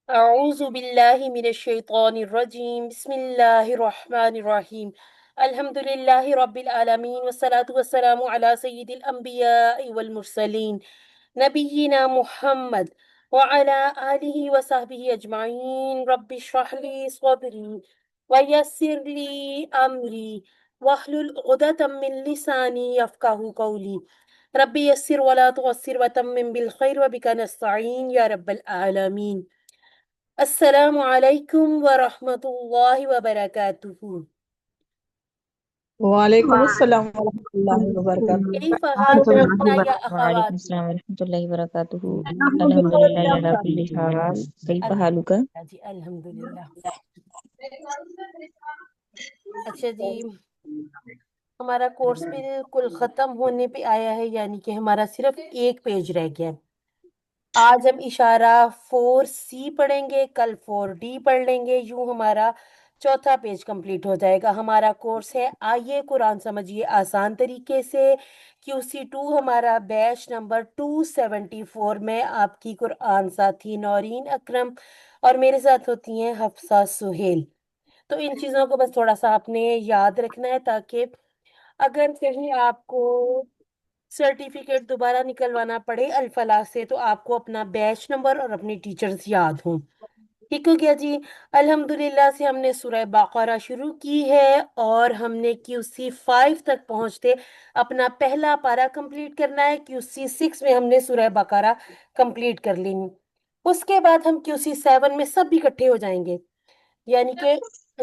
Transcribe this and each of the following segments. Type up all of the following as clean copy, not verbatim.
أعوذ بالله من الشيطان الرجيم بسم الله الرحمن الرحيم الحمد لله رب العالمين والصلاة والسلام على سيد الأنبياء والمرسلين نبينا محمد وعلى آله وصحبه أجمعين رب اشرح لي صدري ويسر لي أمري واحلل عقدة من لساني يفقه قولي ربي يسر ولا تعسر وتمم بالخير وبك نستعين يا رب العالمين. السلام علیکم ورحمۃ اللہ وبرکاتہ. وعلیکم السلام ورحمۃ اللہ وبرکاتہ۔ کیف ورحمۃ اللہ حالکم یا وعلیکم اخوات؟ السلام ورحمۃ اللہ وبرکاتہ۔ الحمد الحمدللہ للہ علی کل حال، کیف حالک؟ الحمدللہ جی الحمدللہ. اچھا جی، ہمارا کورس بالکل ختم ہونے پہ آیا ہے، یعنی کہ ہمارا صرف ایک پیج رہ گیا ہے. آج ہم اشارہ 4C پڑھیں گے، کل 4D پڑھ لیں گے، یوں ہمارا چوتھا پیج کمپلیٹ ہو جائے گا. ہمارا کورس ہے آئیے قرآن سمجھیے آسان طریقے سے. QC2 ہمارا بیچ نمبر 274 میں آپ کی قرآن ساتھی نورین اکرم اور میرے ساتھ ہوتی ہیں حفصہ سہیل. تو ان چیزوں کو بس تھوڑا سا آپ نے یاد رکھنا ہے، تاکہ اگر کہیں آپ کو سرٹیفکیٹ دوبارہ نکلوانا پڑے الفلاح سے تو آپ کو اپنا بیچ نمبر اور اپنی ٹیچرز یاد ہوں. ٹھیک ہو گیا جی. الحمدللہ سے ہم نے سورہ بقرہ شروع کی ہے اور ہم نے QC5 تک پہنچتے اپنا پہلا پارہ کمپلیٹ کرنا ہے. QC6 میں ہم نے سورہ بقرہ کمپلیٹ کر لی. اس کے بعد ہم QC7 میں سب اکٹھے ہو جائیں گے، یعنی کہ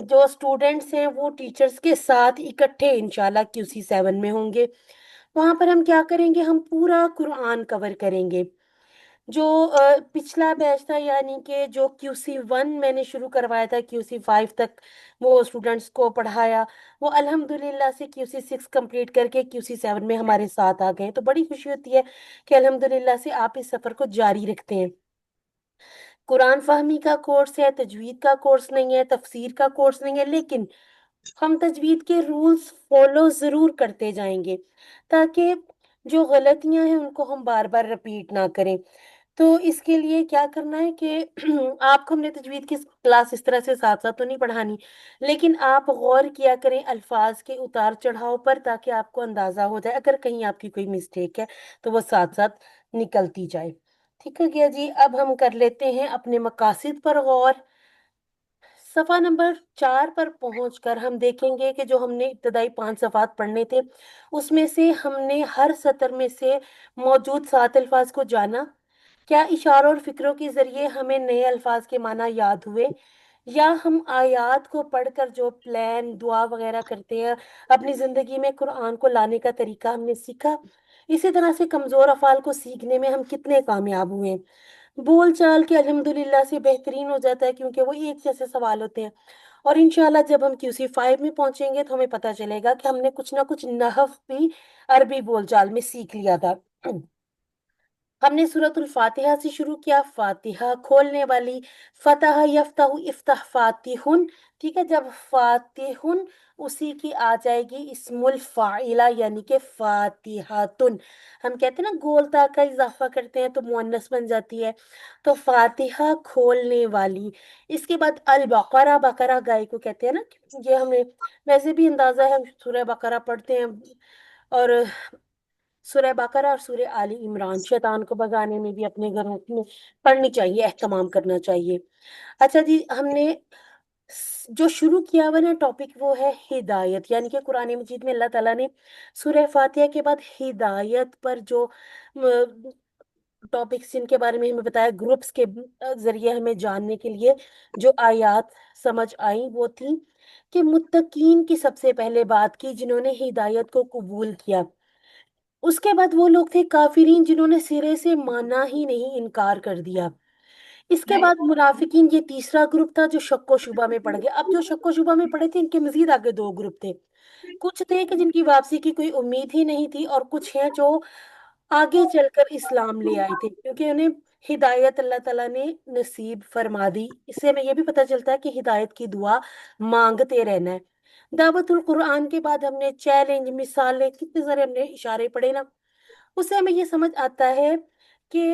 جو اسٹوڈنٹس ہیں وہ ٹیچرز کے ساتھ اکٹھے انشاءاللہ QC7 میں ہوں گے. وہاں پر ہم کیا کریں گے؟ ہم پورا قرآن کور کریں گے. جو پچھلا بیچ تھا، یعنی کہ جو QC1 میں نے شروع کروایا تھا QC5 تک وہ اسٹوڈنٹس کو پڑھایا، وہ الحمدللہ سے QC6 کمپلیٹ کر کے QC7 میں ہمارے ساتھ آ گئے. تو بڑی خوشی ہوتی ہے کہ الحمدللہ سے آپ اس سفر کو جاری رکھتے ہیں. قرآن فہمی کا کورس ہے، تجوید کا کورس نہیں ہے، تفسیر کا کورس نہیں ہے، لیکن ہم تجوید کے رولز فالو ضرور کرتے جائیں گے تاکہ جو غلطیاں ہیں ان کو ہم بار بار رپیٹ نہ کریں. تو اس کے لیے کیا کرنا ہے کہ آپ کو ہم نے تجوید کی کلاس اس طرح سے ساتھ ساتھ تو نہیں پڑھانی، لیکن آپ غور کیا کریں الفاظ کے اتار چڑھاؤ پر، تاکہ آپ کو اندازہ ہو جائے اگر کہیں آپ کی کوئی مسٹیک ہے تو وہ ساتھ ساتھ نکلتی جائے. ٹھیک ہے گیا جی. اب ہم کر لیتے ہیں اپنے مقاصد پر غور. صفحہ نمبر 4 پر پہنچ کر ہم دیکھیں گے کہ جو ہم نے ابتدائی 5 صفحات پڑھنے تھے اس میں سے ہم نے ہر سطر میں سے موجود 7 الفاظ کو جانا. کیا اشاروں اور فکروں کے ذریعے ہمیں نئے الفاظ کے معنی یاد ہوئے، یا ہم آیات کو پڑھ کر جو پلان دعا وغیرہ کرتے ہیں اپنی زندگی میں قرآن کو لانے کا طریقہ ہم نے سیکھا. اسی طرح سے کمزور افعال کو سیکھنے میں ہم کتنے کامیاب ہوئے. بول چال کے الحمدللہ سے بہترین ہو جاتا ہے کیونکہ وہ ایک جیسے سوال ہوتے ہیں. اور انشاءاللہ جب ہم QC5 میں پہنچیں گے تو ہمیں پتہ چلے گا کہ ہم نے کچھ نہ کچھ نحو بھی عربی بول چال میں سیکھ لیا تھا. ہم نے سورۃ الفاتحہ سے شروع کیا. فاتحہ کھولنے والی، فتح یفتح افتح فاتحن. ٹھیک ہے، جب فاتحن اسی کی آ جائے گی اسم الفاعلہ یعنی کہ فاتحاتن. ہم کہتے ہیں نا گول تا کا اضافہ کرتے ہیں تو مؤنث بن جاتی ہے. تو فاتحہ کھولنے والی. اس کے بعد البقرہ، بقرہ گائے کو کہتے ہیں نا. یہ ہمیں ویسے بھی اندازہ ہے، ہم سورہ بقرہ پڑھتے ہیں، اور سورہ بقرہ اور سورہ آل عمران شیطان کو بھگانے میں بھی اپنے گھروں میں پڑھنی چاہیے، اہتمام کرنا چاہیے. اچھا جی، ہم نے جو شروع کیا ہوا نا ٹاپک وہ ہے ہدایت، یعنی کہ قرآن مجید میں اللہ تعالیٰ نے سورہ فاتحہ کے بعد ہدایت پر جو ٹاپکس جن کے بارے میں ہمیں بتایا گروپس کے ذریعے ہمیں جاننے کے لیے جو آیات سمجھ آئیں وہ تھی کہ متقین کی سب سے پہلے بات کی جنہوں نے ہدایت کو قبول کیا. اس کے بعد وہ لوگ تھے کافرین جنہوں نے سرے سے مانا ہی نہیں، انکار کر دیا. اس کے بعد منافقین، یہ تیسرا گروپ تھا جو شک و شبہ میں پڑ گیا. اب جو شک و شبہ میں پڑے تھے ان کے مزید آگے 2 گروپ تھے. کچھ تھے کہ جن کی واپسی کی کوئی امید ہی نہیں تھی، اور کچھ ہیں جو آگے چل کر اسلام لے آئے تھے کیونکہ انہیں ہدایت اللہ تعالیٰ نے نصیب فرما دی. اس سے ہمیں یہ بھی پتہ چلتا ہے کہ ہدایت کی دعا مانگتے رہنا ہے. دعوت القرآن کے بعد ہم نے چیلنج، مثالیں، کتنے سارے ہم نے اشارے پڑھے نا. اس سے ہمیں یہ سمجھ آتا ہے کہ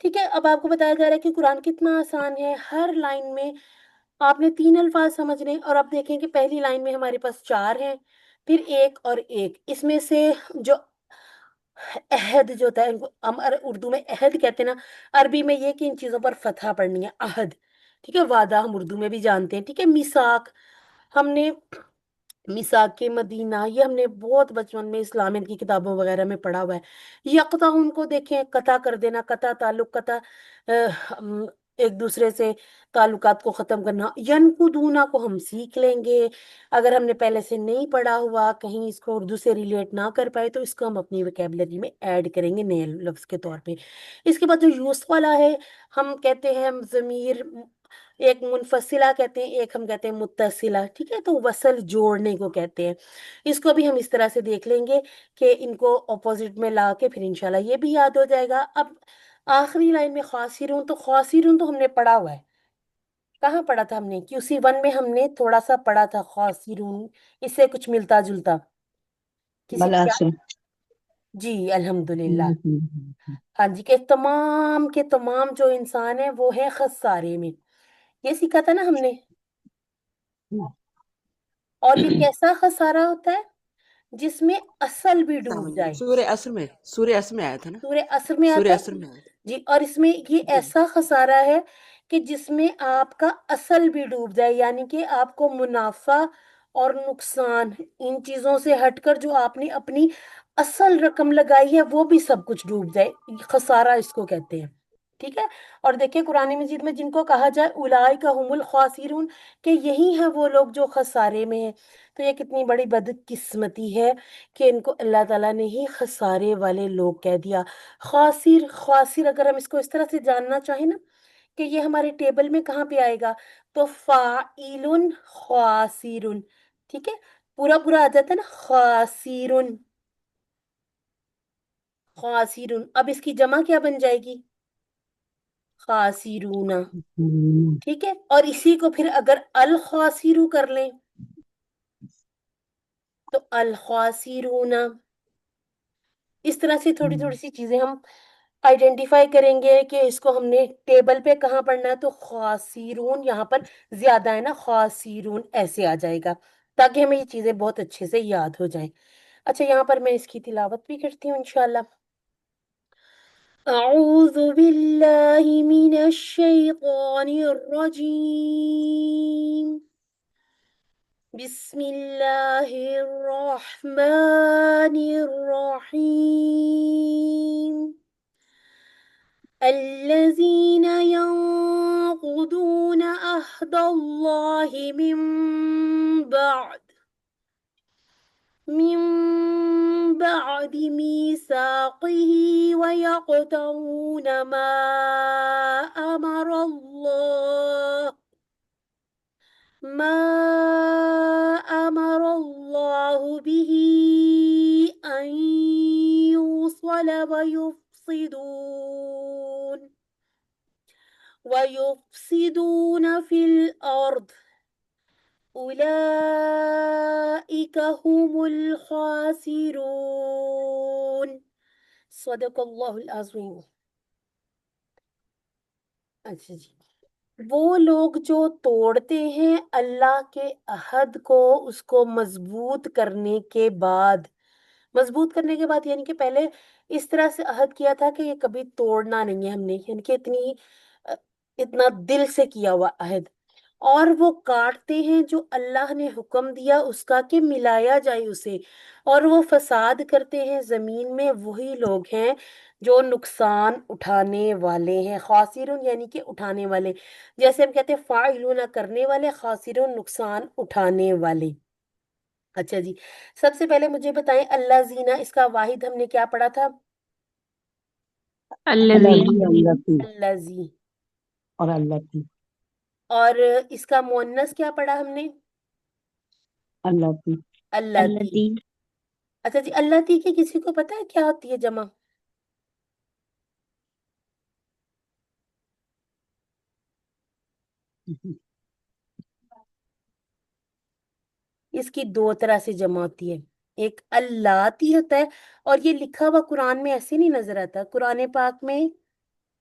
ٹھیک ہے، اب آپ کو بتایا جا رہا ہے کہ قرآن کتنا آسان ہے، ہر لائن میں آپ نے 3 الفاظ سمجھنے، اور اب دیکھیں کہ پہلی لائن میں ہمارے پاس 4 ہیں، پھر ایک اور ایک، اس میں سے جو عہد جو ہوتا ہے، ان کو ہم اردو میں عہد کہتے ہیں نا، عربی میں یہ کہ ان چیزوں پر فتح پڑنی ہے، عہد، ٹھیک ہے، وعدہ ہم اردو میں بھی جانتے ہیں، ٹھیک ہے، میثاق، ہم نے میثاق مدینہ، یہ ہم نے بہت بچپن میں اسلامیت کی کتابوں وغیرہ میں پڑھا ہوا ہے، یقطع ان کو دیکھیں، قطع کر دینا، قطع تعلق، قطع ایک دوسرے سے تعلقات کو ختم کرنا، ینقضون کو ہم سیکھ لیں گے، اگر ہم نے پہلے سے نہیں پڑھا ہوا، کہیں اس کو اردو سے ریلیٹ نہ کر پائے تو اس کو ہم اپنی ویکیبلری میں ایڈ کریں گے نئے لفظ کے طور پہ۔ اس کے بعد جو یوسف والا ہے، ہم کہتے ہیں ضمیر، ایک منفصلہ کہتے ہیں، ایک ہم کہتے ہیں متصلہ، ٹھیک ہے، تو وصل جوڑنے کو کہتے ہیں، اس کو بھی ہم اس طرح سے دیکھ لیں گے کہ ان کو اپوزٹ میں لا کے پھر انشاءاللہ یہ بھی یاد ہو جائے گا۔ اب آخری لائن میں خاسرون، تو خاسرون تو ہم نے پڑھا ہوا ہے، کہاں پڑھا تھا ہم نے؟ QC1 میں ہم نے تھوڑا سا پڑھا تھا خاسرون، اس سے کچھ ملتا جلتا، کسی کو بلا یاد؟ سے جی الحمدللہ، ہاں جی، کہ تمام کے تمام جو انسان ہیں وہ ہے خسارے میں، یہ سیکھا تھا نا ہم نے۔ اور یہ کیسا خسارہ ہوتا ہے؟ جس میں اصل بھی ڈوب جائے، سورہ اصر میں آیا تھا نا، سورہ اصر میں سورہ آتا اصر ہے میں آیا تھا جی، اور اس میں یہ جی۔ ایسا خسارہ ہے کہ جس میں آپ کا اصل بھی ڈوب جائے، یعنی کہ آپ کو منافع اور نقصان، ان چیزوں سے ہٹ کر جو آپ نے اپنی اصل رقم لگائی ہے وہ بھی سب کچھ ڈوب جائے، خسارہ اس کو کہتے ہیں، ٹھیک ہے۔ اور دیکھیں قرآن مجید میں جن کو کہا جائے اولئک هم الخاسرون، کہ یہی ہیں وہ لوگ جو خسارے میں ہیں، تو یہ کتنی بڑی بدقسمتی ہے کہ ان کو اللہ تعالیٰ نے ہی خسارے والے لوگ کہہ دیا۔ خاسر، خاسر اگر ہم اس کو اس طرح سے جاننا چاہیں نا کہ یہ ہمارے ٹیبل میں کہاں پہ آئے گا، تو فاعل خاسر، ٹھیک ہے، پورا پورا آ جاتا ہے نا، خاسر، خاسر، اب اس کی جمع کیا بن جائے گی؟ خاسرون، ٹھیک ہے، اور اسی کو پھر اگر الخاسرو کر لیں تو الخاسرون، اس طرح سے تھوڑی تھوڑی سی چیزیں ہم آئیڈینٹیفائی کریں گے کہ اس کو ہم نے ٹیبل پہ کہاں پڑھنا ہے، تو خاسرون یہاں پر زیادہ ہے نا، خاسرون ایسے آ جائے گا، تاکہ ہمیں یہ چیزیں بہت اچھے سے یاد ہو جائیں۔ اچھا، یہاں پر میں اس کی تلاوت بھی کرتی ہوں انشاءاللہ۔ اعوذ باللہ من الشیطان الرجیم، بسم اللہ الرحمن الرحیم، الذين ينقضون عهد الله من بعد ميثاقه ويقطعون ما أمر الله به أن يوصل ويفسدون في الأرض، أولئك هم الخاسرون، صدق اللہ العظیم۔ اچھا جی، وہ لوگ جو توڑتے ہیں اللہ کے عہد کو، اس کو مضبوط کرنے کے بعد، مضبوط کرنے کے بعد یعنی کہ پہلے اس طرح سے عہد کیا تھا کہ یہ کبھی توڑنا نہیں ہے ہم نے، یعنی کہ اتنا دل سے کیا ہوا عہد، اور وہ کاٹتے ہیں جو اللہ نے حکم دیا اس کا کہ ملایا جائے اسے، اور وہ فساد کرتے ہیں زمین میں، وہی لوگ ہیں جو نقصان اٹھانے والے ہیں، خاسرون یعنی کہ اٹھانے والے، جیسے ہم کہتے ہیں فاعلون کرنے والے، خاسرون نقصان اٹھانے والے۔ اچھا جی، سب سے پہلے مجھے بتائیں اللہ زینہ، اس کا واحد ہم نے کیا پڑھا تھا؟ الذین، اللہ زی، اور اللہ کی اور اس کا مؤنث کیا پڑھا ہم نے؟ اللہ کی اللہ تی۔ الذی، اچھا جی، اللہ تی کی کسی کو پتا ہے کیا ہوتی ہے جمع؟ اس کی 2 طرح سے جمع ہوتی ہے، ایک اللہ تی ہوتا ہے، اور یہ لکھا ہوا قرآن میں ایسے نہیں نظر آتا، قرآن پاک میں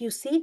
QC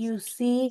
QC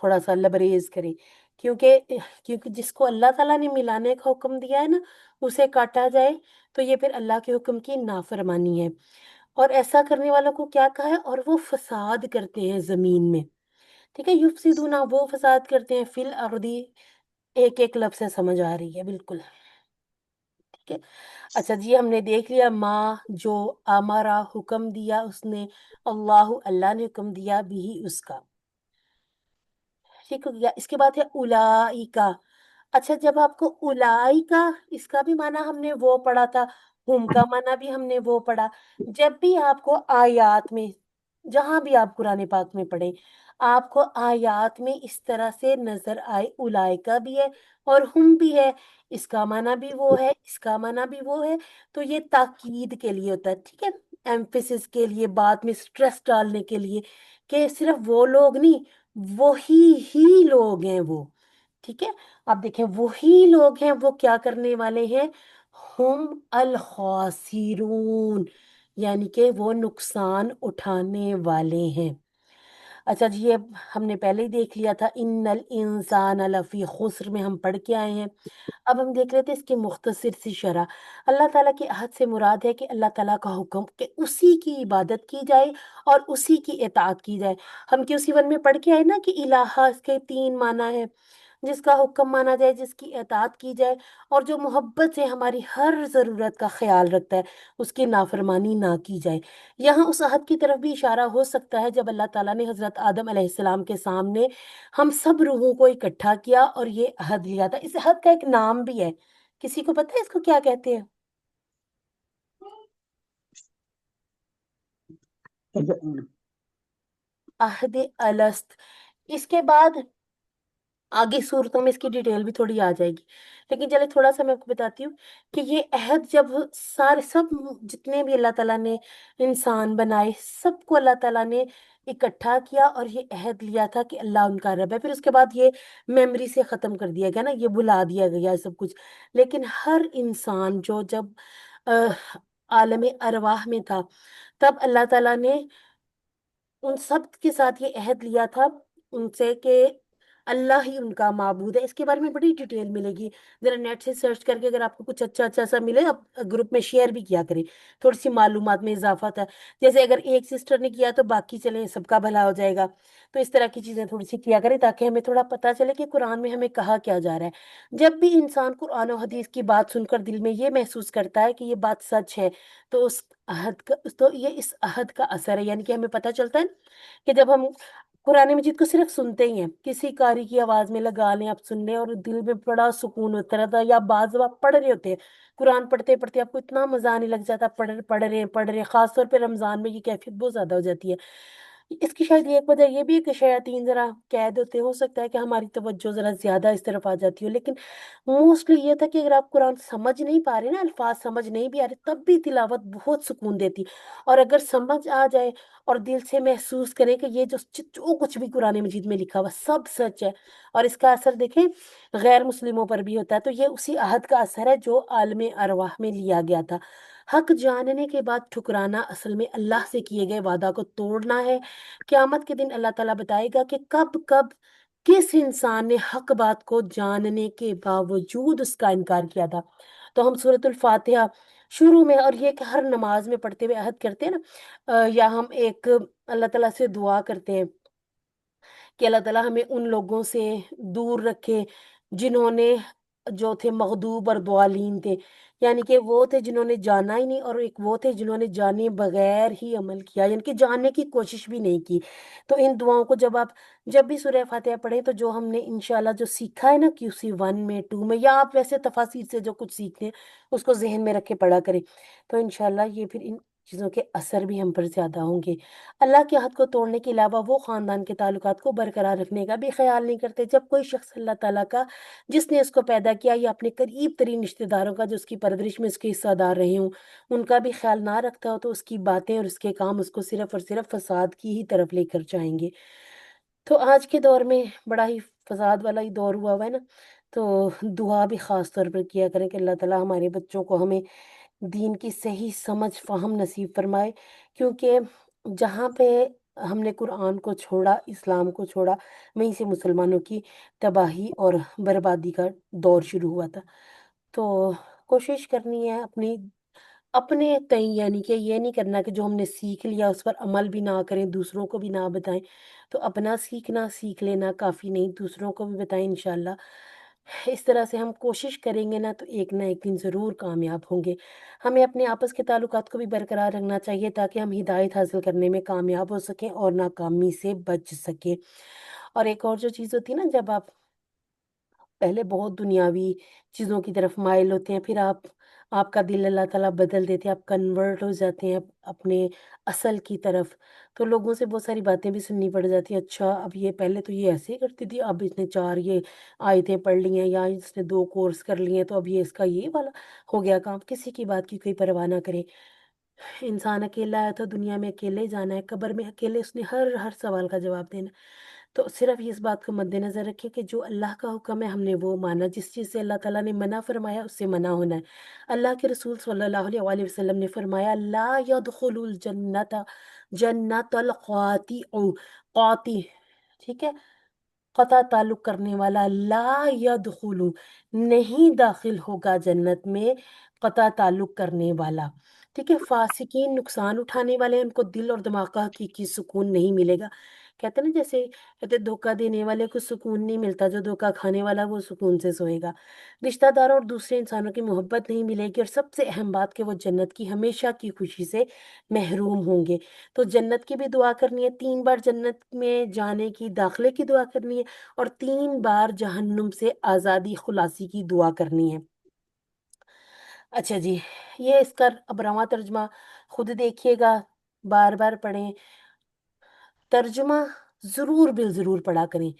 تھوڑا سا لبریز کریں، کیونکہ کیونکہ جس کو اللہ تعالیٰ نے ملانے کا حکم دیا ہے نا، اسے کاٹا جائے تو یہ پھر اللہ کے حکم کی نافرمانی ہے۔ اور ایسا کرنے والوں کو کیا کہا ہے؟ اور وہ فساد کرتے ہیں زمین میں، ٹھیک ہے، یفسدون، وہ فساد کرتے ہیں، فی الارضی، ایک ایک لفظ سے سمجھ آ رہی ہے بالکل، ٹھیک ہے۔ اچھا جی، ہم نے دیکھ لیا ماں جو ہمارا حکم دیا اس نے، اللہ نے حکم دیا بھی اس کا، ٹھیک ہو گیا۔ اس کے بعد ہے اولائکا۔ اچھا، جب آپ کو اولائکا، اس کا بھی معنی ہم نے وہ پڑھا تھا، ہم کا معنی بھی ہم نے وہ پڑھا۔ جب بھی آپ کو آیات میں، جہاں بھی آپ قرآن پاک میں پڑھیں، آپ کو آیات میں اس طرح سے نظر آئے اولائکا بھی ہے اور ہم بھی ہے، اس کا معنی بھی وہ ہے، اس کا معنی بھی وہ ہے، تو یہ تاکید کے لیے ہوتا ہے، ٹھیک ہے، ایمفیسس کے لیے، بات میں سٹریس ڈالنے کے لیے کہ صرف وہ لوگ نہیں، وہی ہی لوگ ہیں وہ، ٹھیک ہے۔ آپ دیکھیں، وہی لوگ ہیں، وہ کیا کرنے والے ہیں؟ ہم الخاسرون، یعنی کہ وہ نقصان اٹھانے والے ہیں۔ اچھا جی، یہ ہم نے پہلے ہی دیکھ لیا تھا، ان الانسان لفی خسر میں ہم پڑھ کے آئے ہیں۔ اب ہم دیکھ لیتے ہیں اس کی مختصر سی شرح۔ اللہ تعالیٰ کی عہد سے مراد ہے کہ اللہ تعالیٰ کا حکم کہ اسی کی عبادت کی جائے اور اسی کی اطاعت کی جائے۔ ہم کیوں سی ون میں پڑھ کے آئے نا کہ الہ، اس کے 3 معنی ہے، جس کا حکم مانا جائے، جس کی اطاعت کی جائے، اور جو محبت سے ہماری ہر ضرورت کا خیال رکھتا ہے، اس کی نافرمانی نہ کی جائے۔ یہاں اس عہد کی طرف بھی اشارہ ہو سکتا ہے جب اللہ تعالیٰ نے حضرت آدم علیہ السلام کے سامنے ہم سب روحوں کو اکٹھا کیا اور یہ عہد لیا تھا۔ اس عہد کا ایک نام بھی ہے، کسی کو پتہ ہے اس کو کیا کہتے ہیں؟ عہد الست۔ اس کے بعد آگے صورتوں میں اس کی ڈیٹیل بھی تھوڑی آ جائے گی، لیکن چلے تھوڑا سا میں آپ کو بتاتی ہوں کہ یہ عہد جب سارے سب جتنے بھی اللہ تعالیٰ نے انسان بنائے، سب کو اللہ تعالیٰ نے اکٹھا کیا اور یہ عہد لیا تھا کہ اللہ ان کا رب ہے۔ پھر اس کے بعد یہ میموری سے ختم کر دیا گیا نا، یہ بلا دیا گیا سب کچھ، لیکن ہر انسان جو جب عالم ارواح میں تھا، تب اللہ تعالیٰ نے ان سب کے ساتھ یہ عہد لیا تھا ان سے کہ اللہ ہی ان کا معبود ہے۔ اس کے بارے میں بڑی ڈیٹیل ملے گی، ذرا نیٹ سے سرچ کر کے اگر آپ کو کچھ اچھا اچھا سا ملے، آپ گروپ میں شیئر بھی کیا کریں، تھوڑی سی معلومات میں اضافہ تھا، جیسے اگر ایک سسٹر نے کیا تو باقی چلیں سب کا بھلا ہو جائے گا، تو اس طرح کی چیزیں تھوڑی سی کیا کریں تاکہ ہمیں تھوڑا پتہ چلے کہ قرآن میں ہمیں کہا کیا جا رہا ہے۔ جب بھی انسان قرآن و حدیث کی بات سن کر دل میں یہ محسوس کرتا ہے کہ یہ بات سچ ہے، تو اس عہد کا، تو یہ اس عہد کا اثر ہے، یعنی کہ ہمیں پتہ چلتا ہے کہ جب ہم قرآن مجید کو صرف سنتے ہی ہیں، کسی قاری کی آواز میں لگا لیں آپ سن لیں اور دل میں بڑا سکون ہوتا رہتا ہے، یا بعض جب آپ پڑھ رہے ہوتے ہیں قرآن پڑھتے پڑھتے آپ کو اتنا مزہ آنے لگ جاتا ہے، پڑھ رہے ہیں، خاص طور پہ رمضان میں یہ کیفیت بہت زیادہ ہو جاتی ہے۔ اس کی شاید ایک وجہ یہ بھی ہے کہ شیاطین ذرا قید ہوتے، ہو سکتا ہے کہ ہماری توجہ ذرا زیادہ اس طرف آ جاتی ہو، لیکن موسٹلی یہ تھا کہ اگر آپ قرآن سمجھ نہیں پا رہے نا، الفاظ سمجھ نہیں بھی آ رہے، تب بھی تلاوت بہت سکون دیتی، اور اگر سمجھ آ جائے اور دل سے محسوس کریں کہ یہ جو کچھ بھی قرآن مجید میں لکھا ہوا سب سچ ہے، اور اس کا اثر دیکھیں غیر مسلموں پر بھی ہوتا ہے، تو یہ اسی عہد کا اثر ہے جو عالم ارواح میں لیا گیا تھا۔ حق جاننے کے بعد ٹھکرانا اصل میں اللہ سے کیے گئے وعدہ کو توڑنا ہے۔ قیامت کے دن اللہ تعالیٰ بتائے گا کہ کب کب کس انسان نے حق بات کو جاننے کے باوجود اس کا انکار کیا تھا۔ تو ہم سورۃ الفاتحہ شروع میں، اور یہ کہ ہر نماز میں پڑھتے ہوئے عہد کرتے ہیں نا، یا ہم ایک اللہ تعالیٰ سے دعا کرتے ہیں کہ اللہ تعالیٰ ہمیں ان لوگوں سے دور رکھے جنہوں نے، جو تھے مغضوب اور ضالین تھے، یعنی کہ وہ تھے جنہوں نے جانا ہی نہیں، اور ایک وہ تھے جنہوں نے جانے بغیر ہی عمل کیا، یعنی کہ جاننے کی کوشش بھی نہیں کی۔ تو ان دعاؤں کو جب بھی سورہ فاتحہ پڑھیں تو جو ہم نے انشاءاللہ جو سیکھا ہے نا QC 1 میں 2 میں، یا آپ ویسے تفاسیر سے جو کچھ سیکھتے ہیں اس کو ذہن میں رکھ کے پڑھا کریں، تو انشاءاللہ یہ پھر ان چیزوں کے اثر بھی ہم پر زیادہ ہوں گے۔ اللہ کے عہد کو توڑنے کے علاوہ وہ خاندان کے تعلقات کو برقرار رکھنے کا بھی خیال نہیں کرتے۔ جب کوئی شخص اللہ تعالیٰ کا، جس نے اس کو پیدا کیا، یا اپنے قریب ترین رشتہ داروں کا جو اس کی پرورش میں اس کے حصہ دار رہے ہوں، ان کا بھی خیال نہ رکھتا ہو، تو اس کی باتیں اور اس کے کام اس کو صرف اور صرف فساد کی ہی طرف لے کر جائیں گے۔ تو آج کے دور میں بڑا ہی فساد والا ہی دور ہوا ہے نا، تو دعا بھی خاص طور پر کیا کریں کہ اللہ تعالیٰ ہمارے بچوں کو ہمیں دین کی صحیح سمجھ فہم نصیب فرمائے، کیونکہ جہاں پہ ہم نے قرآن کو چھوڑا، اسلام کو چھوڑا، وہیں سے مسلمانوں کی تباہی اور بربادی کا دور شروع ہوا تھا۔ تو کوشش کرنی ہے اپنے تئیں، یعنی کہ یہ نہیں کرنا کہ جو ہم نے سیکھ لیا اس پر عمل بھی نہ کریں، دوسروں کو بھی نہ بتائیں۔ تو اپنا سیکھ لینا کافی نہیں، دوسروں کو بھی بتائیں انشاءاللہ۔ اس طرح سے ہم کوشش کریں گے نا تو ایک نہ ایک دن ضرور کامیاب ہوں گے۔ ہمیں اپنے آپس کے تعلقات کو بھی برقرار رکھنا چاہیے تاکہ ہم ہدایت حاصل کرنے میں کامیاب ہو سکیں اور ناکامی سے بچ سکیں۔ اور ایک اور جو چیز ہوتی ہے نا، جب آپ پہلے بہت دنیاوی چیزوں کی طرف مائل ہوتے ہیں، پھر آپ کا دل اللہ تعالیٰ بدل دیتے ہیں، آپ کنورٹ ہو جاتے ہیں اپنے اصل کی طرف، تو لوگوں سے بہت ساری باتیں بھی سننی پڑ جاتی ہیں۔ اچھا، اب یہ پہلے تو یہ ایسے ہی کرتی تھی، اب اس نے 4 یہ آیتیں پڑھ لی ہیں یا اس نے 2 کورس کر لیے ہیں، تو اب یہ اس کا یہ والا ہو گیا کام۔ کسی کی بات کی کوئی پرواہ نہ کرے۔ انسان اکیلا ہے تو دنیا میں اکیلے ہی جانا ہے، قبر میں اکیلے اس نے ہر سوال کا جواب دینا ہے۔ تو صرف اس بات کو مد نظر رکھیے کہ جو اللہ کا حکم ہے ہم نے وہ مانا، جس چیز سے اللہ تعالیٰ نے منع فرمایا اس سے منع ہونا ہے۔ اللہ کے رسول صلی اللہ علیہ وآلہ وسلم نے فرمایا لا يدخل الجنت جنت القاطع، قاطع، ٹھیک ہے، قطع تعلق کرنے والا، لا يدخل، نہیں داخل ہوگا جنت میں، قطع تعلق کرنے والا، ٹھیک ہے۔ فاسقین، نقصان اٹھانے والے، ان کو دل اور دماغ کا حقیقی سکون نہیں ملے گا۔ کہتے ہیں نا، جیسے کہتے ہیں دھوکہ دینے والے کو سکون نہیں ملتا، جو دھوکہ کھانے والا وہ سکون سے سوئے گا۔ رشتہ داروں اور دوسرے انسانوں کی محبت نہیں ملے گی، اور سب سے اہم بات کہ وہ جنت کی ہمیشہ کی خوشی سے محروم ہوں گے۔ تو جنت کی بھی دعا کرنی ہے، 3 بار جنت میں جانے کی، داخلے کی دعا کرنی ہے، اور 3 بار جہنم سے آزادی خلاصی کی دعا کرنی ہے۔ اچھا جی، یہ اس کا اب رواں ترجمہ خود دیکھیے گا، بار بار پڑھیں، ترجمہ ضرور ضرور پڑھا کریں،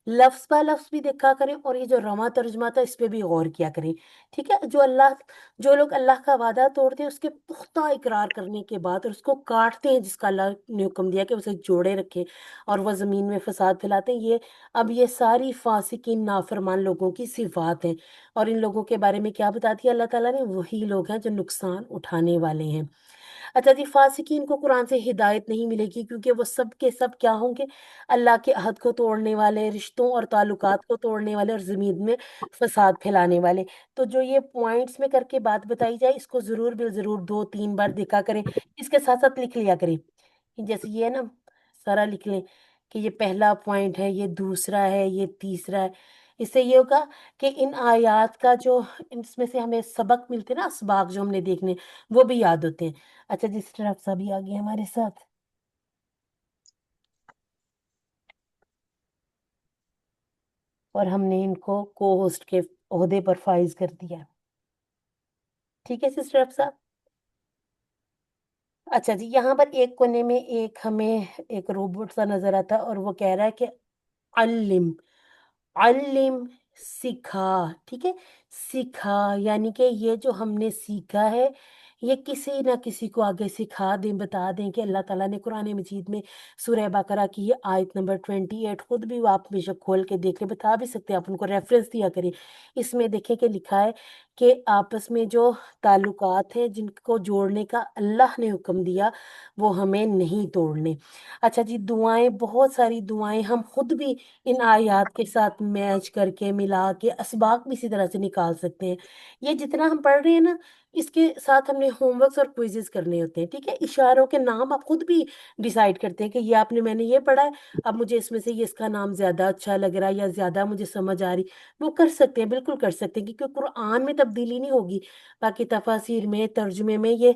لفظ با لفظ بھی دیکھا کریں، اور یہ جو رواں ترجمہ تھا اس پہ بھی غور کیا کریں، ٹھیک ہے۔ جو لوگ اللہ کا وعدہ توڑتے ہیں اس کے پختہ اقرار کرنے کے بعد اور اس کو کاٹتے ہیں، جس کا اللہ نے حکم دیا کہ اسے جوڑے رکھیں، اور وہ زمین میں فساد پھیلاتے ہیں، یہ ساری فاسقین نافرمان لوگوں کی صفات ہیں۔ اور ان لوگوں کے بارے میں کیا بتاتی ہے اللہ تعالیٰ نے؟ وہی لوگ ہیں جو نقصان اٹھانے والے ہیں۔ اچھا جی، فاسقین کو قرآن سے ہدایت نہیں ملے گی، کیونکہ وہ سب کے سب کیا ہوں گے؟ اللہ کے عہد کو توڑنے والے، رشتوں اور تعلقات کو توڑنے والے، اور زمین میں فساد پھیلانے والے۔ تو جو یہ پوائنٹس میں کر کے بات بتائی جائے، اس کو ضرور ضرور 2-3 بار دیکھا کریں، اس کے ساتھ ساتھ لکھ لیا کریں، جیسے یہ ہے نا، سارا لکھ لیں کہ یہ پہلا پوائنٹ ہے، یہ دوسرا ہے، یہ تیسرا ہے۔ اس سے یہ ہوگا کہ ان آیات کا جو اس میں سے ہمیں سبق ملتے ہیں نا، اسباق جو ہم نے دیکھنے، وہ بھی یاد ہوتے ہیں۔ اچھا جس طرح آپ سبھی آگے ہمارے ساتھ، اور ہم نے ان کو کو ہوسٹ کے عہدے پر فائز کر دیا، ٹھیک ہے سسٹر افسا؟ اچھا جی، یہاں پر ایک کونے میں ہمیں ایک روبوٹ سا نظر آتا ہے، اور وہ کہہ رہا ہے کہ علم، علم، سکھا، ٹھیک ہے، سکھا، یعنی کہ یہ جو ہم نے سیکھا ہے یہ کسی نہ کسی کو آگے سکھا دیں، بتا دیں کہ اللہ تعالیٰ نے قرآن مجید میں سورہ بقرہ کی یہ آیت نمبر 28، خود بھی وہ آپ بے شک کھول کے دیکھ لیں، بتا بھی سکتے ہیں، آپ ان کو ریفرنس دیا کریں۔ اس میں دیکھیں کہ لکھا ہے کہ آپس میں جو تعلقات ہیں جن کو جوڑنے کا اللہ نے حکم دیا، وہ ہمیں نہیں توڑنے۔ اچھا جی، دعائیں، بہت ساری دعائیں ہم خود بھی ان آیات کے ساتھ میچ کر کے، ملا کے، اسباق بھی اسی طرح سے نکال سکتے ہیں۔ یہ جتنا ہم پڑھ رہے ہیں نا، اس کے ساتھ ہم نے ہوم ورکس اور کوئزز کرنے ہوتے ہیں، ٹھیک ہے۔ اشاروں کے نام آپ خود بھی ڈیسائیڈ کرتے ہیں کہ یہ میں نے یہ پڑھا ہے، اب مجھے اس میں سے اس کا نام زیادہ اچھا لگ رہا ہے یا زیادہ مجھے سمجھ آ رہی، وہ کر سکتے ہیں، بالکل کر سکتے ہیں، کیونکہ قرآن میں تبدیلی نہیں ہوگی، باقی تفاسیر میں، ترجمے میں، یہ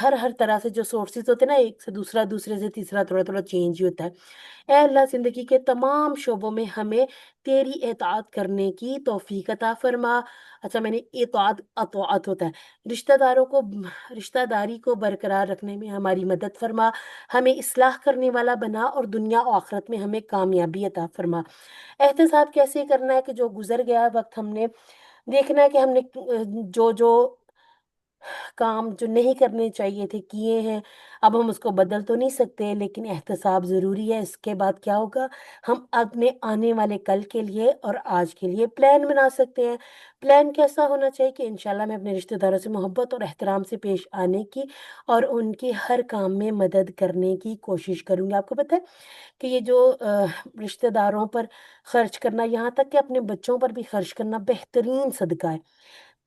ہر طرح سے جو سورسز ہوتے ہیں نا، ایک سے دوسرا، دوسرے سے تیسرا، تھوڑا تھوڑا چینج ہی ہوتا ہے۔ اے اللہ، زندگی کے تمام شعبوں میں ہمیں تیری اطاعت کرنے کی توفیق عطا فرما۔ اچھا، میں نے اطاعت ہوتا ہے، رشتہ داری کو برقرار رکھنے میں ہماری مدد فرما، ہمیں اصلاح کرنے والا بنا، اور دنیا و آخرت میں ہمیں کامیابی عطا فرما۔ احتساب کیسے کرنا ہے کہ جو گزر گیا وقت ہم نے دیکھنا ہے کہ ہم نے جو کام جو نہیں کرنے چاہیے تھے کیے ہیں، اب ہم اس کو بدل تو نہیں سکتے، لیکن احتساب ضروری ہے۔ اس کے بعد کیا ہوگا، ہم اپنے آنے والے کل کے لیے اور آج کے لیے پلان بنا سکتے ہیں۔ پلان کیسا ہونا چاہیے کہ انشاءاللہ میں اپنے رشتہ داروں سے محبت اور احترام سے پیش آنے کی اور ان کی ہر کام میں مدد کرنے کی کوشش کروں گی۔ آپ کو پتہ ہے کہ یہ جو رشتہ داروں پر خرچ کرنا، یہاں تک کہ اپنے بچوں پر بھی خرچ کرنا بہترین صدقہ ہے۔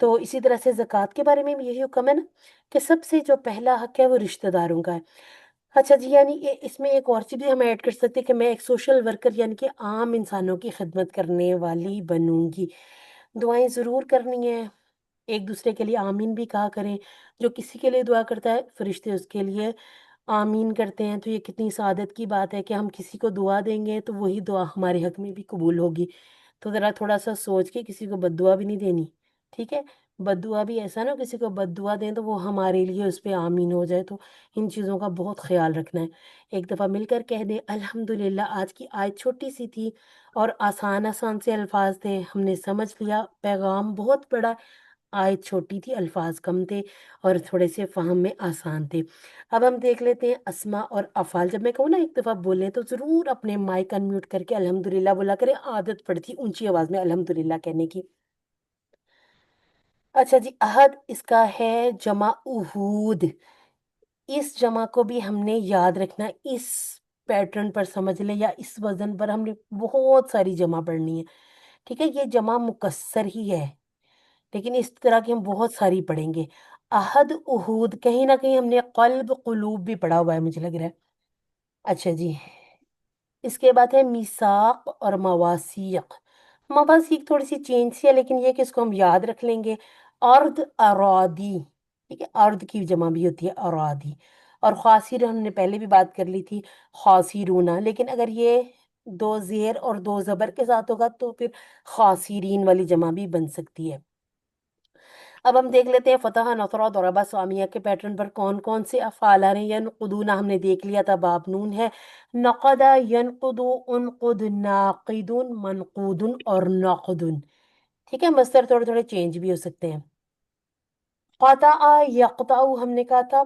تو اسی طرح سے زکوٰۃ کے بارے میں بھی یہی حکم ہے نا کہ سب سے جو پہلا حق ہے وہ رشتہ داروں کا ہے۔ اچھا جی، یعنی اس میں ایک اور چیز بھی ہم ایڈ کر سکتے ہیں کہ میں ایک سوشل ورکر یعنی کہ عام انسانوں کی خدمت کرنے والی بنوں گی۔ دعائیں ضرور کرنی ہیں، ایک دوسرے کے لیے آمین بھی کہا کریں۔ جو کسی کے لیے دعا کرتا ہے فرشتے اس کے لیے آمین کرتے ہیں، تو یہ کتنی سعادت کی بات ہے کہ ہم کسی کو دعا دیں گے تو وہی دعا ہمارے حق میں بھی قبول ہوگی۔ تو ذرا تھوڑا سا سوچ کے کسی کو بد دعا بھی نہیں دینی، ٹھیک ہے؟ بد دعا بھی ایسا نا، کسی کو بد دعا دیں تو وہ ہمارے لیے اس پہ آمین ہو جائے، تو ان چیزوں کا بہت خیال رکھنا ہے۔ ایک دفعہ مل کر کہہ دیں الحمدللہ۔ آج کی آیت چھوٹی سی تھی اور آسان آسان سے الفاظ تھے، ہم نے سمجھ لیا، پیغام بہت بڑا، آیت چھوٹی تھی، الفاظ کم تھے اور تھوڑے سے فہم میں آسان تھے۔ اب ہم دیکھ لیتے ہیں اسما اور افعال۔ جب میں کہوں نا ایک دفعہ بولیں تو ضرور اپنے مائک انمیوٹ کر کے الحمدللہ بولا کریں، عادت پڑتی اونچی آواز میں الحمدللہ کہنے کی۔ اچھا جی، عہد اس کا ہے جمع عہود۔ اس جمع کو بھی ہم نے یاد رکھنا، اس پیٹرن پر سمجھ لیں یا اس وزن پر ہم نے بہت ساری جمع پڑھنی ہے، ٹھیک ہے؟ یہ جمع مکسر ہی ہے لیکن اس طرح کی ہم بہت ساری پڑھیں گے۔ عہد عہود، کہیں نہ کہیں ہم نے قلب قلوب بھی پڑھا ہوا ہے مجھے لگ رہا ہے۔ اچھا جی، اس کے بعد ہے میثاق اور مواثیق۔ مواثیق تھوڑی سی چینج سی ہے لیکن یہ کہ اس کو ہم یاد رکھ لیں گے۔ ارد ارادی، ٹھیک ہے؟ ارد کی جمع بھی ہوتی ہے ارادی۔ اور خاصر ہم نے پہلے بھی بات کر لی تھی، خاصرونا، لیکن اگر یہ دو زیر اور دو زبر کے ساتھ ہوگا تو پھر خاصرین والی جمع بھی بن سکتی ہے۔ اب ہم دیکھ لیتے ہیں فتح، نصرہ، ضربہ، سامیہ کے پیٹرن پر کون کون سے افعال آ رہے ہیں۔ ینقضون ہم نے دیکھ لیا تھا، باب نون ہے۔ نقد، ینقض، انقض، ناقد، منقود اور نقد، ٹھیک ہے؟ مصدر تھوڑے تھوڑے چینج بھی ہو سکتے ہیں۔ قطع، یقطع ہم نے کہا تھا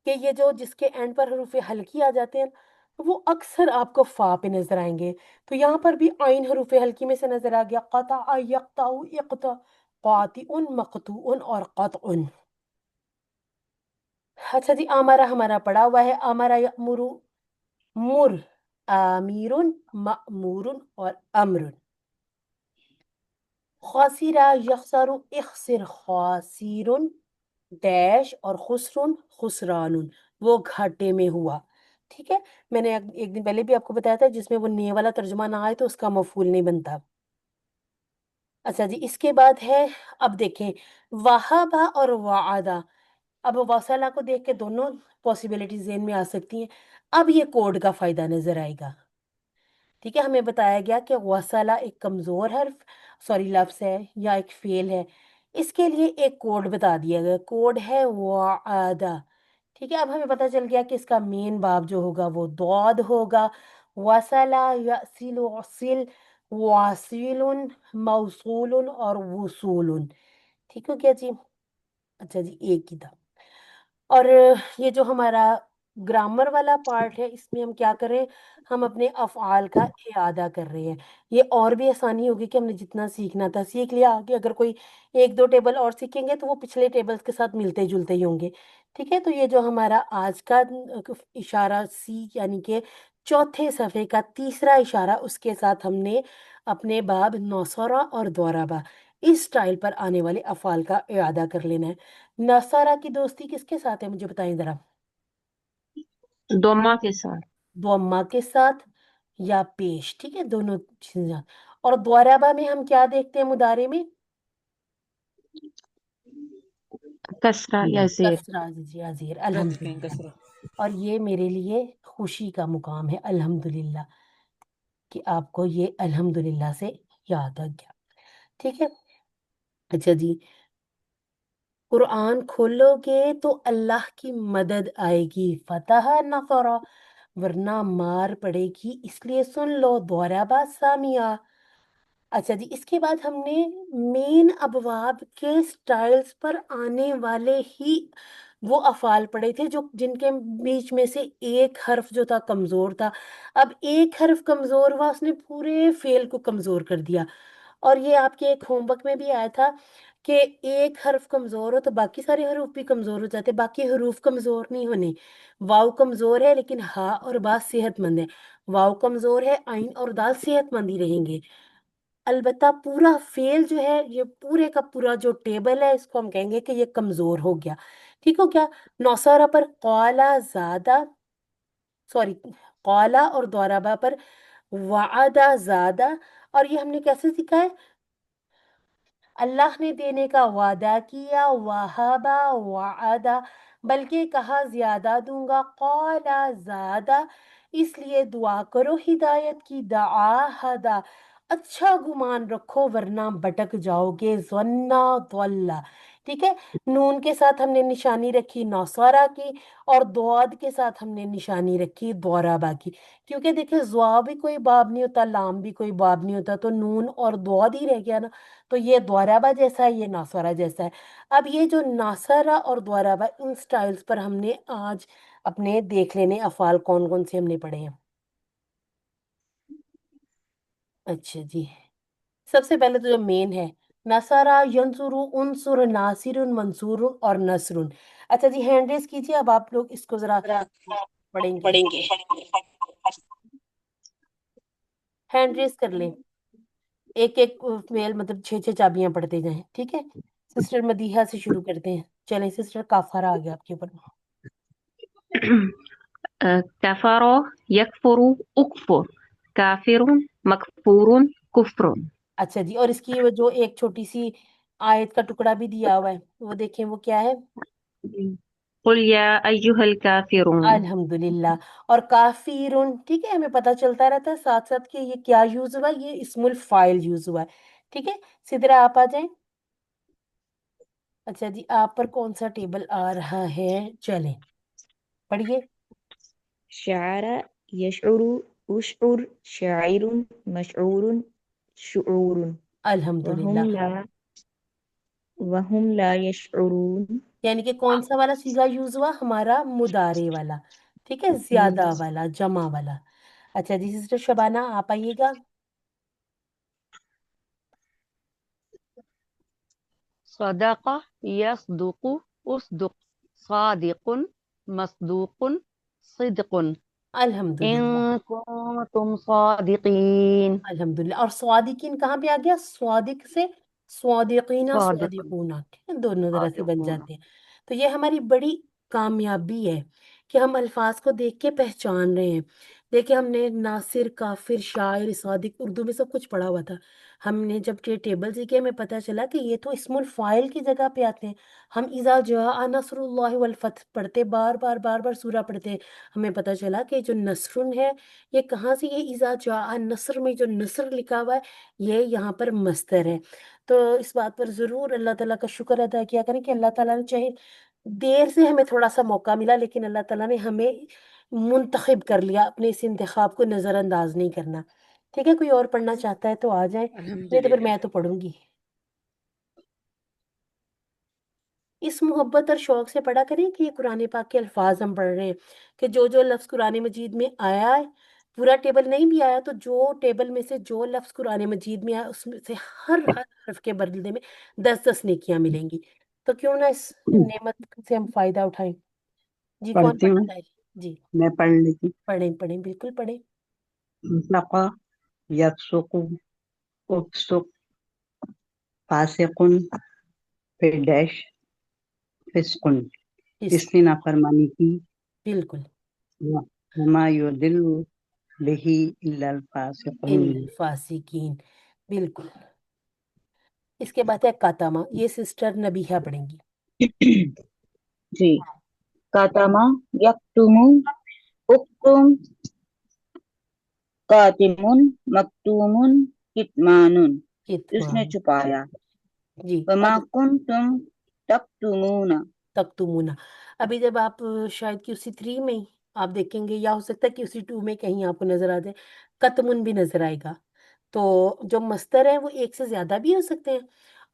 کہ یہ جو جس کے اینڈ پر حروف ہلکی آ جاتے ہیں وہ اکثر آپ کو فا پہ نظر آئیں گے، تو یہاں پر بھی آئین حروف ہلکی میں سے نظر آ گیا۔ قطع، یقطع، اقطع، قاطع، مقطوع اور قطع۔ اچھا جی، آمرہ ہمارا پڑا ہوا ہے، آمرہ یأمر، مر، آمیر، مأمور اور امر۔ خاسرہ یخسر، اخسر، خاسر، ڈیش اور خسرن، خسران، وہ گھاٹے میں ہوا، ٹھیک ہے؟ میں نے ایک دن پہلے بھی آپ کو بتایا تھا جس میں وہ نے والا ترجمہ نہ آئے تو اس کا مفعول نہیں بنتا۔ اچھا جی، اس کے بعد ہے، اب دیکھیں وہابہ اور وعدہ۔ اب وصلہ کو دیکھ کے دونوں پاسبلٹیز ذہن میں آ سکتی ہیں۔ اب یہ کوڈ کا فائدہ نظر آئے گا، ٹھیک ہے؟ ہمیں بتایا گیا کہ وصلہ ایک کمزور لفظ ہے یا ایک فعل ہے، اس کے لیے ایک کوڈ بتا دیا گیا، کوڈ ہے وعدہ، ٹھیک ہے؟ اب ہمیں پتہ چل گیا کہ اس کا مین باب جو ہوگا وہ ضاد ہوگا۔ وصلہ، یصل، وصل، واصل، موصول اور وصول، ٹھیک ہو گیا جی؟ اچھا جی، ایک ہی تھا۔ اور یہ جو ہمارا گرامر والا پارٹ ہے اس میں ہم کیا کریں، ہم اپنے افعال کا اعادہ کر رہے ہیں۔ یہ اور بھی آسانی ہوگی کہ ہم نے جتنا سیکھنا تھا سیکھ لیا، آگے اگر کوئی ایک دو ٹیبل اور سیکھیں گے تو وہ پچھلے ٹیبلز کے ساتھ ملتے جلتے ہی ہوں گے، ٹھیک ہے؟ تو یہ جو ہمارا آج کا اشارہ سی یعنی کہ چوتھے صفحے کا تیسرا اشارہ، اس کے ساتھ ہم نے اپنے باب نوسرہ اور دوربہ اس سٹائل پر آنے والے افعال کا اعادہ کر لینا ہے۔ نصارہ کی دوستی کس کے ساتھ ہے مجھے بتائیں ذرا؟ دوما کے ساتھ۔ ضمہ کے ساتھ یا پیش، ٹھیک ہے؟ دونوں چیزیں۔ اور ضربہ میں ہم کیا دیکھتے ہیں مضارع میں؟ کسرہ یا زیر۔ کسرہ، جی زیر، رکھتے ہیں الحمدللہ۔ کسرہ۔ اور یہ میرے لیے خوشی کا مقام ہے الحمدللہ کہ آپ کو یہ الحمدللہ سے یاد آ گیا، ٹھیک ہے؟ اچھا جی، قرآن کھولو گے تو اللہ کی مدد آئے گی، فتح نصرہ، ورنہ مار پڑے گی، اس لیے سن لو ضربہ سامیہ۔ اچھا جی، اس کے بعد ہم نے مین ابواب کے سٹائلز پر آنے والے ہی وہ افعال پڑھے تھے جو جن کے بیچ میں سے ایک حرف جو تھا کمزور تھا. اب ایک حرف کمزور ہوا، اس نے پورے فعل کو کمزور کر دیا. اور یہ آپ کے ایک ہوم ورک میں بھی آیا تھا کہ ایک حرف کمزور ہو تو باقی سارے حروف بھی کمزور ہو جاتے. باقی حروف کمزور نہیں ہونے. واو کمزور ہے لیکن ہا اور با صحت مند ہے. واو کمزور ہے، آئین اور دال صحت مند ہی رہیں گے. البتہ پورا فیل جو ہے، یہ پورے کا پورا جو ٹیبل ہے، اس کو ہم کہیں گے کہ یہ کمزور ہو گیا. ٹھیک ہو گیا. نوسارا پر قالا زادہ، سوری، قالا اور دورابا پر وعدہ زادہ. اور یہ ہم نے کیسے سیکھا ہے؟ اللہ نے دینے کا وعدہ کیا، وہابا وعدہ، بلکہ کہا زیادہ دوں گا، قالا زادہ. اس لیے دعا کرو ہدایت کی، دعا ہدا، اچھا گمان رکھو ورنہ بٹک جاؤ گے، ظنّا ضلّا. ٹھیک ہے. نون کے ساتھ ہم نے نشانی رکھی نوسارا کی، اور دواد کے ساتھ ہم نے نشانی رکھی دورابا کی. کیونکہ دیکھیں زوا بھی کوئی باب نہیں ہوتا، لام بھی کوئی باب نہیں ہوتا، تو نون اور دواد ہی رہ گیا نا. تو یہ دورابا جیسا ہے، یہ ناسورا جیسا ہے. اب یہ جو ناسرا اور دورابا، ان سٹائلز پر ہم نے آج اپنے دیکھ لینے افعال کون کون سے ہم نے پڑھے ہیں. اچھا جی، سب سے پہلے تو جو مین ہے، نصرا ینصرو، انصر، ناصر، منصور اور نصر. اچھا جی، ہینڈ ریز کیجیے. اب آپ لوگ اس کو ذرا پڑھیں گے. ہینڈ ریز کر لیں. ایک ایک فعل مطلب 6 6 چابیاں پڑھتے جائیں. ٹھیک ہے. سسٹر مدیحہ سے شروع کرتے ہیں. چلیں سسٹر کافارہ آ گیا آپ کے اوپر. كفر يكفر أكفر كافر مكفور كفر. اچھا جی، اور اس کی وہ جو ایک چھوٹی سی آیت کا ٹکڑا بھی دیا ہوا ہے، وہ دیکھیں وہ کیا ہے. قل يا أيها الكافرون. الحمدللہ. اور کافرون، ٹھیک ہے، ہمیں پتہ چلتا رہتا ہے ساتھ ساتھ کہ یہ کیا یوز ہوا ہے. یہ اسم الفاعل یوز ہوا ہے. ٹھیک ہے. سدرا آپ آ جائیں. اچھا جی، آپ پر کون سا ٹیبل آ رہا ہے؟ چلیں پڑھیے. شعر يشعر أشعر شاعر مشعور شعور الحمدللہ. وهم لا يشعرون. یعنی کہ کون سا والا سیگا یوز ہوا؟ ہمارا مضارع والا. ٹھیک ہے، زیادہ والا، جمع والا. اچھا جی، سسٹر شبانہ آپ آئیے گا. صدق يصدق أصدق صادق مصدوق صدق الحمدللہ. إن كنتم صادقين. الحمدللہ. اور صادقین کہاں پہ آ گیا؟ صادق سے صادقین، صادق صادقون. ٹھیک ہے، دونوں طرح سے بن صادقون. جاتے ہیں. تو یہ ہماری بڑی کامیابی ہے کہ ہم الفاظ کو دیکھ کے پہچان رہے ہیں. دیکھیں، ہم نے ناصر، کافر، شاعر، صادق اردو میں سب کچھ پڑھا ہوا تھا. ہم نے جب یہ ٹیبل سیکھے ہمیں پتہ چلا کہ یہ تو اسم الفاعل کی جگہ پہ آتے ہیں. ہم اذا جاء نصر اللہ والفتح پڑھتے، بار بار بار بار سورہ پڑھتے ہیں. ہمیں پتہ چلا کہ جو نصر ہے یہ کہاں سے، یہ اذا جاء نصر میں جو نصر لکھا ہوا ہے یہ یہاں پر مصدر ہے. تو اس بات پر ضرور اللہ تعالیٰ کا شکر ادا کیا کریں کہ اللہ تعالیٰ نے چاہے دیر سے ہمیں تھوڑا سا موقع ملا، لیکن اللہ تعالیٰ نے ہمیں منتخب کر لیا. اپنے اس انتخاب کو نظر انداز نہیں کرنا. ٹھیک ہے، کوئی اور پڑھنا چاہتا ہے تو آ جائیں، نہیں تو پھر الحمدللہ. میں تو پڑھوں گی. اس محبت اور شوق سے پڑھا کریں کہ یہ قرآن پاک کے الفاظ ہم پڑھ رہے ہیں، کہ جو جو لفظ قرآن مجید میں آیا ہے، پورا ٹیبل نہیں بھی آیا تو جو ٹیبل میں سے جو لفظ قرآن مجید میں آیا اس میں سے ہر حرف کے بدلے میں 10 10 نیکیاں ملیں گی. تو کیوں نہ اس نعمت سے ہم فائدہ اٹھائیں. جی، کون پڑھتی ہوں، پڑھتا ہے؟ جی میں پڑھ لیتی پڑھیں پڑھیں، بالکل پڑھیں. ہوں. فقہ یفسق افسق فاسقن پھر ڈیش فسقن، اس نے نافرمانی کی. بالکل. وما یضل به الا الفاسقین. الفاسقین. بالکل. اس کے بعد ہے کاتامہ. یہ سسٹر نبیہہ پڑھیں گی. جی. کاتما یکتم اکتم کاتم مکتوم کتمان، اس نے کتمان. چھپایا. جی. وما اب کنتم تکتمون. تکتمونہ. ابھی جب آپ شاید کہ اسی 3 میں ہی آپ دیکھیں گے، یا ہو سکتا ہے کہ اسی 2 میں کہیں آپ کو نظر آ جائے، کتمن بھی نظر آئے گا. تو جو مستر ہے وہ ایک سے زیادہ بھی ہو سکتے ہیں،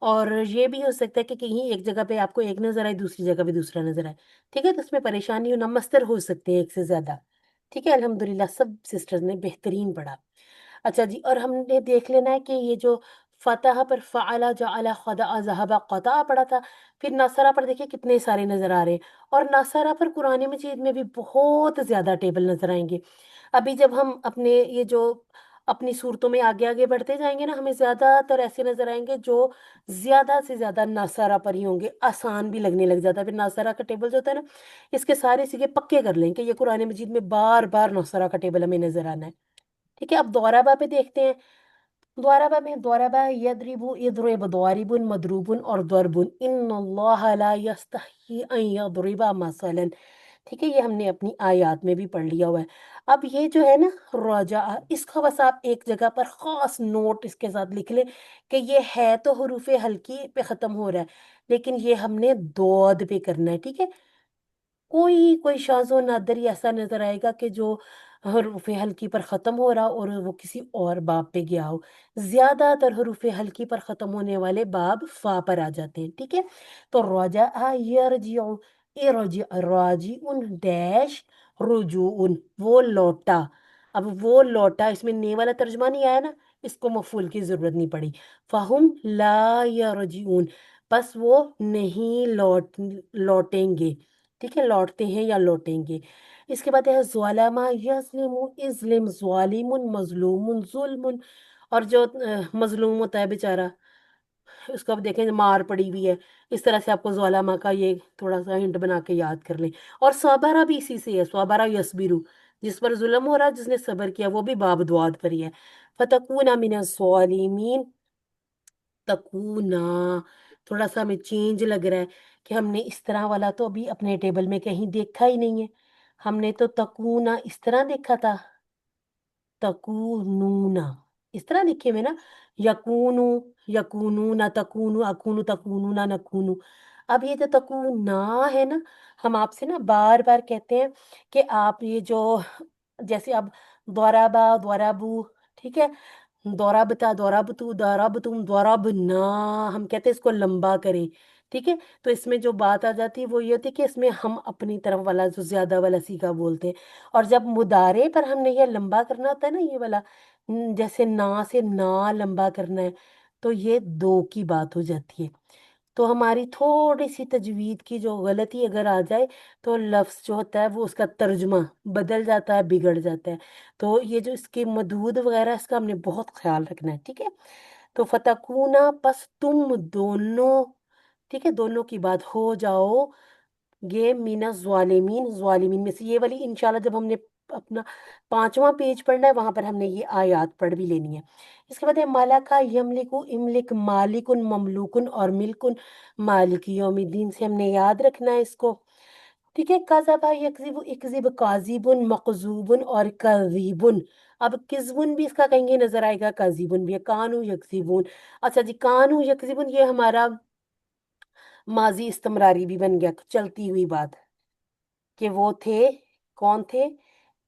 اور یہ بھی ہو سکتا ہے کہ کہیں ایک جگہ پہ آپ کو ایک نظر آئے، دوسری جگہ پہ دوسرا نظر آئے، ٹھیک ہے، تو اس میں پریشانی ہونا، مستر ہو سکتے ہیں ایک سے زیادہ، ٹھیک ہے، الحمدللہ سب سسٹرز نے بہترین پڑھا۔ اچھا جی، اور ہم نے دیکھ لینا ہے کہ یہ جو فتح پر فعل جعل خدع ذهب قطع پڑھا تھا، پھر نصرہ پر دیکھیں کتنے سارے نظر آ رہے ہیں، اور نصرہ پر قرآن مجید میں بھی بہت زیادہ ٹیبل نظر آئیں گے۔ ابھی جب ہم اپنے یہ جو اپنی صورتوں میں آگے آگے بڑھتے جائیں گے نا، ہمیں زیادہ تر ایسے نظر آئیں گے جو زیادہ سے زیادہ ناصرہ پر ہی ہوں گے، آسان بھی لگنے لگ جاتا ہے، پھر ناصرہ کا ٹیبل جو ہوتا ہے نا، اس کے سارے سیگے پکے کر لیں کہ یہ قرآن مجید میں بار بار ناصرہ کا ٹیبل ہمیں نظر آنا ہے، ٹھیک ہے۔ اب دورابا پہ دیکھتے ہیں، دورابا میں دورابا یضرب اضرب ضارب مضروب اور ضرب ان اللہ لا یستحی ان یضرب مثلا، ٹھیک ہے، یہ ہم نے اپنی آیات میں بھی پڑھ لیا ہوا ہے۔ اب یہ جو ہے نا راجع، اس کو بس آپ ایک جگہ پر خاص نوٹ اس کے ساتھ لکھ لیں کہ یہ ہے تو حروف ہلکی پہ ختم ہو رہا ہے، لیکن یہ ہم نے دود پہ کرنا ہے، ٹھیک ہے۔ کوئی شاذ و نادر ہی ایسا نظر آئے گا کہ جو حروف ہلکی پر ختم ہو رہا اور وہ کسی اور باب پہ گیا ہو، زیادہ تر حروف ہلکی پر ختم ہونے والے باب فا پر آ جاتے ہیں، ٹھیک ہے۔ تو رجع یرجع، ارجع راجع ڈیش رجوع، وہ لوٹا، اب وہ لوٹا، اس میں نے والا ترجمہ نہیں آیا نا، اس کو مفعول کی ضرورت نہیں پڑی، فہم لا یرجعون، بس وہ نہیں لوٹیں گے، ٹھیک ہے، لوٹتے ہیں یا لوٹیں گے۔ اس کے بعد ہے ظلم یظلم اظلم ظالم مظلوم ظلم، اور جو مظلوم ہوتا ہے بیچارہ، اس کو اب دیکھیں مار پڑی ہوئی ہے، اس طرح سے آپ کو ظلمہ کا یہ تھوڑا سا ہنٹ بنا کے یاد کر لیں۔ اور صبرہ بھی اسی سے ہے، صبرہ یصبرو، جس پر ظلم ہو رہا ہے، جس نے صبر کیا، وہ بھی باب دعاد پر ہی ہے۔ فتکون من الظالمین، تکونا، تھوڑا سا ہمیں چینج لگ رہا ہے کہ ہم نے اس طرح والا تو ابھی اپنے ٹیبل میں کہیں دیکھا ہی نہیں ہے، ہم نے تو تکونا اس طرح دیکھا تھا، تکونونا اس طرح لکھے ہوئے نا، یکونو یکونونا تکونو اکونو تکونونا نکونو، اب یہ جو تکونا ہے نا، ہم آپ سے نا بار بار کہتے ہیں کہ آپ یہ جو جیسے اب دورابا دورابو، ٹھیک ہے، دورابتا دورابتو دورابتم دورابنا، ہم کہتے ہیں اس کو لمبا کریں، ٹھیک ہے، تو اس میں جو بات آ جاتی ہے وہ یہ ہوتی ہے کہ اس میں ہم اپنی طرف والا جو زیادہ والا سیگا بولتے ہیں، اور جب مضارع پر ہم نے یہ لمبا کرنا ہوتا ہے نا، یہ والا جیسے نا سے نا لمبا کرنا ہے، تو یہ دو کی بات ہو جاتی ہے، تو ہماری تھوڑی سی تجوید کی جو غلطی اگر آ جائے تو لفظ جو ہوتا ہے وہ اس کا ترجمہ بدل جاتا ہے، بگڑ جاتا ہے، تو یہ جو اس کے مدود وغیرہ اس کا ہم نے بہت خیال رکھنا ہے، ٹھیک ہے۔ تو فتکونا، پس تم دونوں، ٹھیک ہے، دونوں کی بات ہو جاؤ گے من الظالمین، ظالمین میں سے، یہ والی انشاءاللہ جب ہم نے اپنا 5واں پیج پڑھنا ہے وہاں پر ہم نے یہ آیات پڑھ بھی لینی ہے۔ اس کے بعد ہے مالکا یملکو، املک مالکن مملوکن، اور ملکن مالک یوم الدین سے ہم نے یاد رکھنا ہے اس کو، ٹھیک ہے۔ کذبا یکذب اکذب کاذبن مقذوبن اور کذیبن، اب کذبن بھی اس کا کہیں گے نظر آئے گا، کذیبن بھی ہے، کانو یکذبون، اچھا جی، کانو یکذبون یہ ہمارا ماضی استمراری بھی بن گیا، چلتی ہوئی بات، کہ وہ تھے، کون تھے،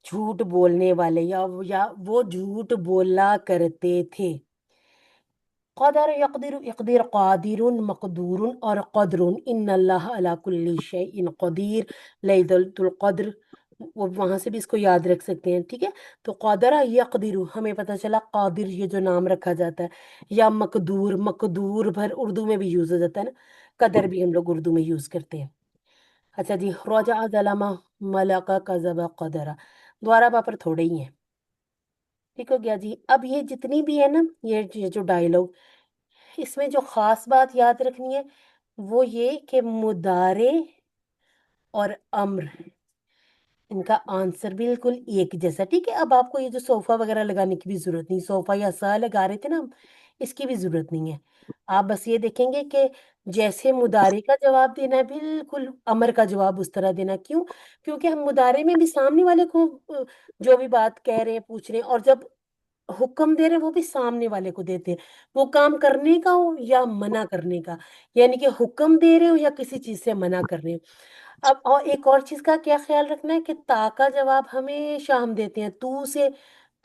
جھوٹ بولنے والے، یا وہ جھوٹ بولا کرتے تھے۔ قدر یقدر اقدر قادر مقدور اور قدر ان اللہ علی کل شیء قدیر، لیلۃ القدر، وہ وہاں سے بھی اس کو یاد رکھ سکتے ہیں، ٹھیک ہے۔ تو قدر یقدر، ہمیں پتہ چلا قادر یہ جو نام رکھا جاتا ہے، یا مقدور، مقدور بھر اردو میں بھی یوز ہو جاتا ہے نا، قدر بھی ہم لوگ اردو میں یوز کرتے ہیں۔ اچھا جی، رجع ظلمہ ملکہ کذب قدرہ، دوبارہ پر تھوڑے ہی ہیں، ٹھیک ہو گیا جی۔ اب یہ جتنی بھی ہے نا، یہ جو ڈائلاگ، اس میں جو خاص بات یاد رکھنی ہے وہ یہ کہ مضارع اور امر، ان کا آنسر بالکل ایک جیسا، ٹھیک ہے۔ اب آپ کو یہ جو صوفہ وغیرہ لگانے کی بھی ضرورت نہیں، صوفہ یا سا لگا رہے تھے نا ہم، اس کی بھی ضرورت نہیں ہے، آپ بس یہ دیکھیں گے کہ جیسے مضارع کا جواب دینا ہے بالکل امر کا جواب اس طرح دینا، کیوں؟ کیونکہ ہم مضارع میں بھی سامنے والے کو جو بھی بات کہہ رہے ہیں پوچھ رہے ہیں، اور جب حکم دے رہے ہیں وہ بھی سامنے والے کو دیتے ہیں، وہ کام کرنے کا ہو یا منع کرنے کا، یعنی کہ حکم دے رہے ہو یا کسی چیز سے منع کر رہے ہو۔ اب اور ایک اور چیز کا کیا خیال رکھنا ہے کہ تا کا جواب ہمیشہ ہم دیتے ہیں تو سے